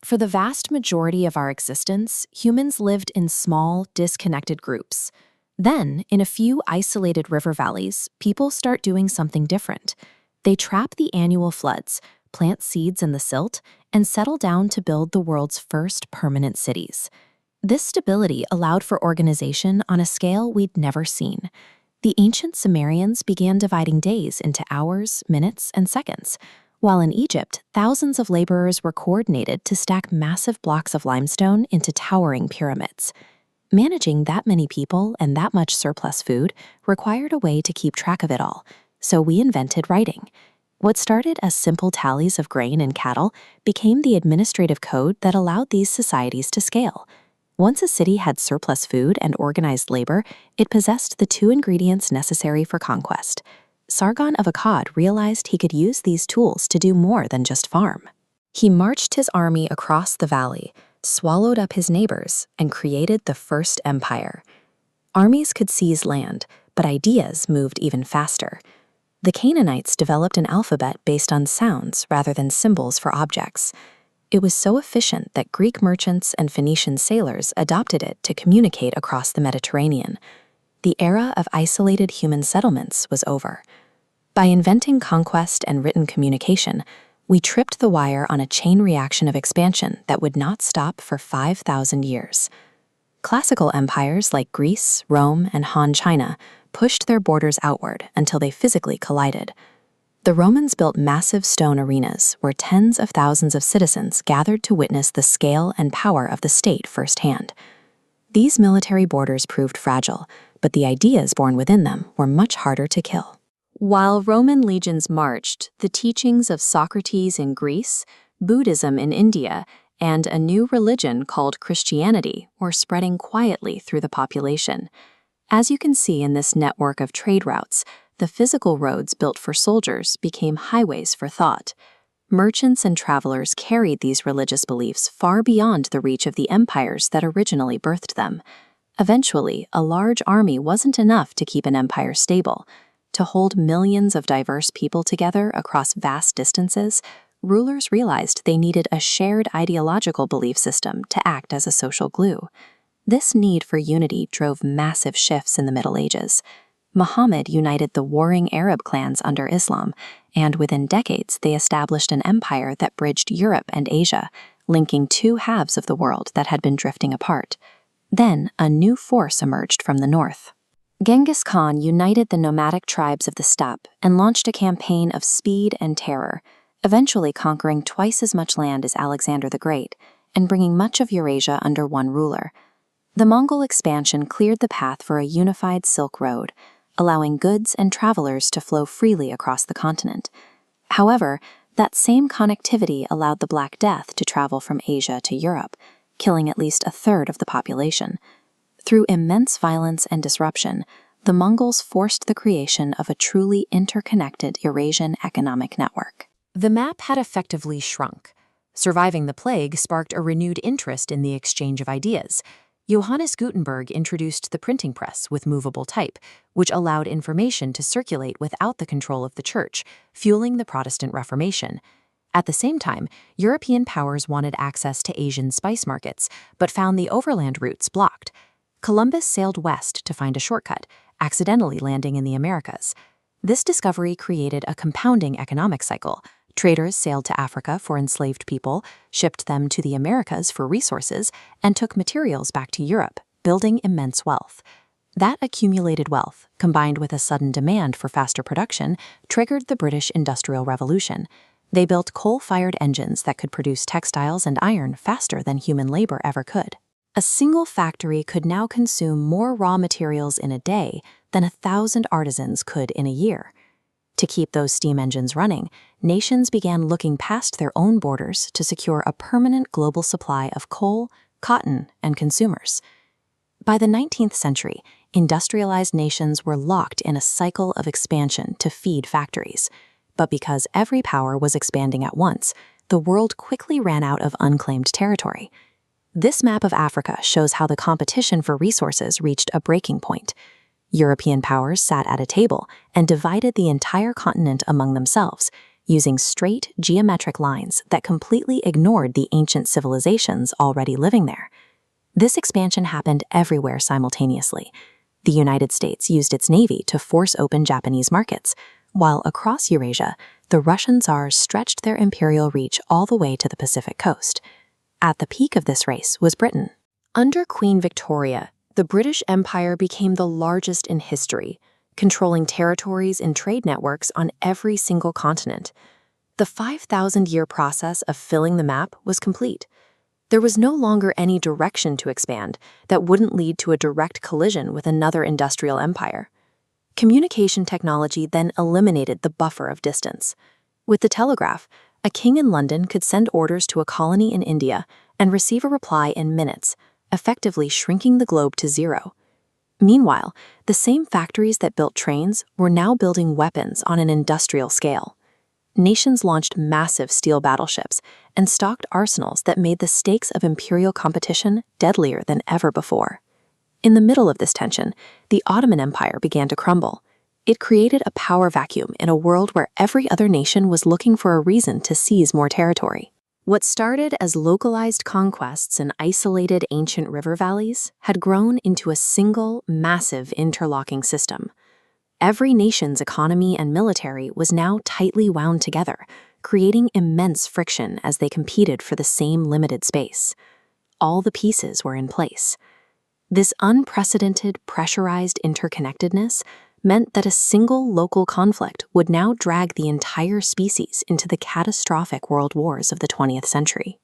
For the vast majority of our existence, humans lived in small, disconnected groups. Then, in a few isolated river valleys, people start doing something different. They trap the annual floods, plant seeds in the silt, and settle down to build the world's first permanent cities. This stability allowed for organization on a scale we'd never seen. The ancient Sumerians began dividing days into hours, minutes, and seconds, while in Egypt, thousands of laborers were coordinated to stack massive blocks of limestone into towering pyramids. Managing that many people and that much surplus food required a way to keep track of it all, so we invented writing. What started as simple tallies of grain and cattle became the administrative code that allowed these societies to scale. Once a city had surplus food and organized labor, it possessed the two ingredients necessary for conquest. Sargon of Akkad realized he could use these tools to do more than just farm. He marched his army across the valley, swallowed up his neighbors, and created the first empire. Armies could seize land, but ideas moved even faster. The Canaanites developed an alphabet based on sounds rather than symbols for objects. It was so efficient that Greek merchants and Phoenician sailors adopted it to communicate across the Mediterranean. The era of isolated human settlements was over. By inventing conquest and written communication, we tripped the wire on a chain reaction of expansion that would not stop for 5,000 years. Classical empires like Greece, Rome, and Han China pushed their borders outward until they physically collided. The Romans built massive stone arenas where tens of thousands of citizens gathered to witness the scale and power of the state firsthand. These military borders proved fragile, but the ideas born within them were much harder to kill. While Roman legions marched, the teachings of Socrates in Greece, Buddhism in India, and a new religion called Christianity were spreading quietly through the population. As you can see in this network of trade routes, the physical roads built for soldiers became highways for thought. Merchants and travelers carried these religious beliefs far beyond the reach of the empires that originally birthed them. Eventually, a large army wasn't enough to keep an empire stable. To hold millions of diverse people together across vast distances, rulers realized they needed a shared ideological belief system to act as a social glue. This need for unity drove massive shifts in the Middle Ages. Muhammad united the warring Arab clans under Islam, and within decades they established an empire that bridged Europe and Asia, linking two halves of the world that had been drifting apart. Then, a new force emerged from the north. Genghis Khan united the nomadic tribes of the steppe and launched a campaign of speed and terror, eventually conquering twice as much land as Alexander the Great and bringing much of Eurasia under one ruler. The Mongol expansion cleared the path for a unified Silk Road, allowing goods and travelers to flow freely across the continent. However, that same connectivity allowed the Black Death to travel from Asia to Europe, killing at least a third of the population. Through immense violence and disruption, the Mongols forced the creation of a truly interconnected Eurasian economic network. The map had effectively shrunk. Surviving the plague sparked a renewed interest in the exchange of ideas. Johannes Gutenberg introduced the printing press with movable type, which allowed information to circulate without the control of the Church, fueling the Protestant Reformation. At the same time, European powers wanted access to Asian spice markets, but found the overland routes blocked. Columbus sailed west to find a shortcut, accidentally landing in the Americas. This discovery created a compounding economic cycle. Traders sailed to Africa for enslaved people, shipped them to the Americas for resources, and took materials back to Europe, building immense wealth. That accumulated wealth, combined with a sudden demand for faster production, triggered the British Industrial Revolution. They built coal-fired engines that could produce textiles and iron faster than human labor ever could. A single factory could now consume more raw materials in a day than 1,000 artisans could in a year. To keep those steam engines running, nations began looking past their own borders to secure a permanent global supply of coal, cotton, and consumers. By the 19th century, industrialized nations were locked in a cycle of expansion to feed factories. But because every power was expanding at once, the world quickly ran out of unclaimed territory. This map of Africa shows how the competition for resources reached a breaking point. European powers sat at a table and divided the entire continent among themselves, using straight, geometric lines that completely ignored the ancient civilizations already living there. This expansion happened everywhere simultaneously. The United States used its navy to force open Japanese markets, while across Eurasia, the Russian Tsars stretched their imperial reach all the way to the Pacific coast. At the peak of this race was Britain. Under Queen Victoria, the British Empire became the largest in history, controlling territories and trade networks on every single continent. The 5,000-year process of filling the map was complete. There was no longer any direction to expand that wouldn't lead to a direct collision with another industrial empire. Communication technology then eliminated the buffer of distance. With the telegraph, a king in London could send orders to a colony in India and receive a reply in minutes, effectively shrinking the globe to zero. Meanwhile, the same factories that built trains were now building weapons on an industrial scale. Nations launched massive steel battleships and stocked arsenals that made the stakes of imperial competition deadlier than ever before. In the middle of this tension, the Ottoman Empire began to crumble. It created a power vacuum in a world where every other nation was looking for a reason to seize more territory. What started as localized conquests in isolated ancient river valleys had grown into a single, massive interlocking system. Every nation's economy and military was now tightly wound together, creating immense friction as they competed for the same limited space. All the pieces were in place. This unprecedented, pressurized interconnectedness meant that a single local conflict would now drag the entire species into the catastrophic world wars of the 20th century.